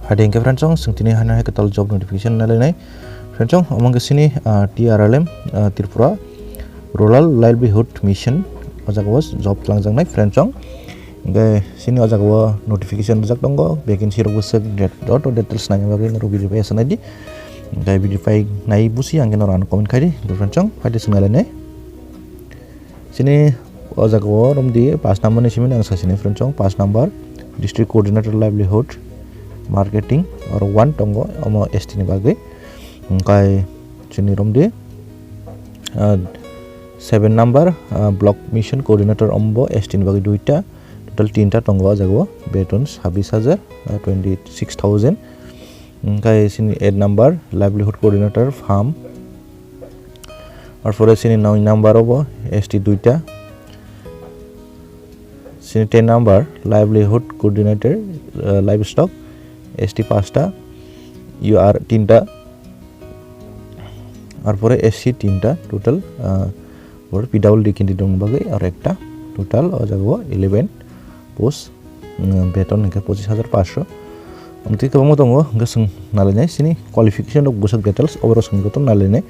Hading ke friends singtini hana Kwtal job notification nalai friends among sini TRLM Tripura Rural Livelihood Mission was job langjang nai friends ge sini ojago notification jak tongo vacancy ro busek details nai bagi ro verify sanadi ge verify nai busi angin ran comment khai di friends hadi sungalai nai sini ojago romdi 5 number ni simin ang sasini friends 5 number district coordinator livelihood marketing or one tongo omo ST ni bagai kai sini romdi 7 number block mission coordinator ombo ST ni bagai duita total 3 ta tongo jago beton 26000 26000 kai sini 8 number livelihood coordinator farm और for sini 9 number obo ST duita sini 10 number livelihood coordinator livestock ST 5 টা UR 3 টা আর পরে SC 3 টা total और PWD কিনতে দং বাগে আর একটা total জাগো 11 post বেতন nke 25500 amti ko mo tongo gasung nalene sini qualification of gusak details over sung goton nalene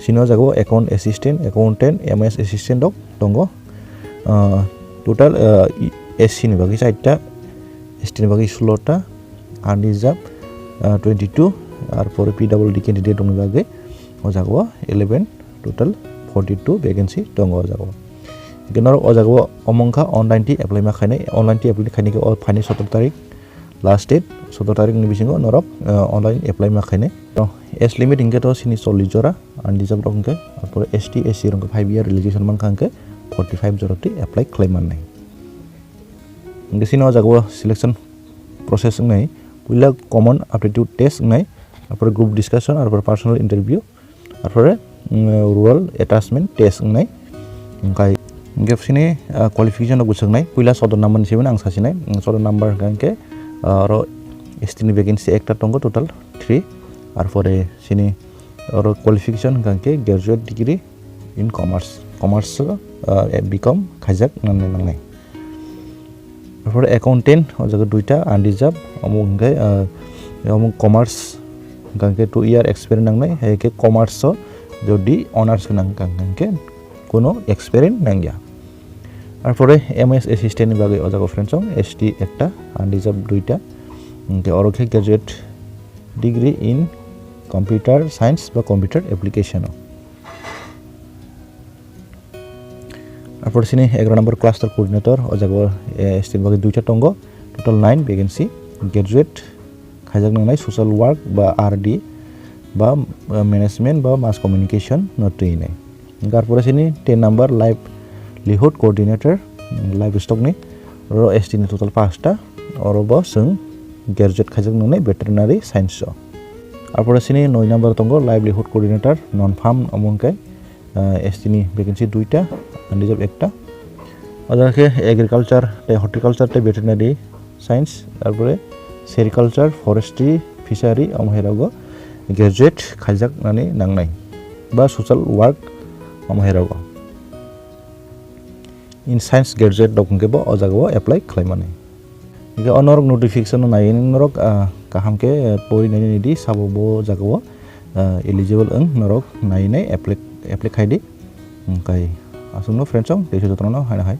sino jago account assistant accountant MS assistant dok tongo total SC ni bagi 4 টা ST ni bagi 16 টা unreserved 22 আর পরে PWD candidate dong bagi o jago 11 total 42 vacancy dong o jago genor o jago omongkha online ti apply ma khaine online ti apply khaine ke final 17 tarik last date 17 tarik ni bisingo norok online apply ma khaine to age limit ingke to sini 40 jora unreserved dong ke ar pore ST SC rong 5 year realization man khangke 45 jora ti apply claim man nai nge sini o jago selection process ngai puila common aptitude test ngai apor group discussion apor personal interview apor rural attachment test ngai ngai gap sini qualification of gusak nai puila 14 number ni ang sasinai 14 number ganke ro estimate vacancy ekta tongo total 3 apor sini ro qualification ganke graduate degree in commerce become khajak nanai for accountant o jaga duita unreserved among ge among commerce ganke 2 year experience nangnai heke commerce jodi honors nang ganke kono experience nangya আর পরে MS assistant bage o jaga friends ST একটা unreserved duita ge orokhe graduate degree in computer science বা computer application আর sini 11 number cluster coordinator o jago ST bage duita tongo total 9 vacancy graduate khajak nangnai social work ba RD ba management ba mass communication notui nai gar pore sini 10 number livelihood coordinator livestock ni ro ST ni total 5 ta oro bo sung graduate khajak nangnai veterinary science ar pore sini 9 number tongo livelihood coordinator non farm amongkai ST ni vacancy duita unreserved একটা ওদাকে agriculture horticulture তে veterinary science তারপরে sericulture forestry fishery আমহেরাগো graduate খাইজাক নানি নাংনাই বা social work আমহেরাগো ইন সায়েন্স গ্রাজুয়েট ডকুমেন্টকে অজাগো এপ্লাই খাইমানে ইগে অনরক নোটিফিকেশন নাইন নরক কাহামকে পরি নাইনি নিদি সাবো জাগো এলিজিবল নরক নাইনে এপ্লাই খাইদি কাই asungno friends ong dei sudut rono hai hai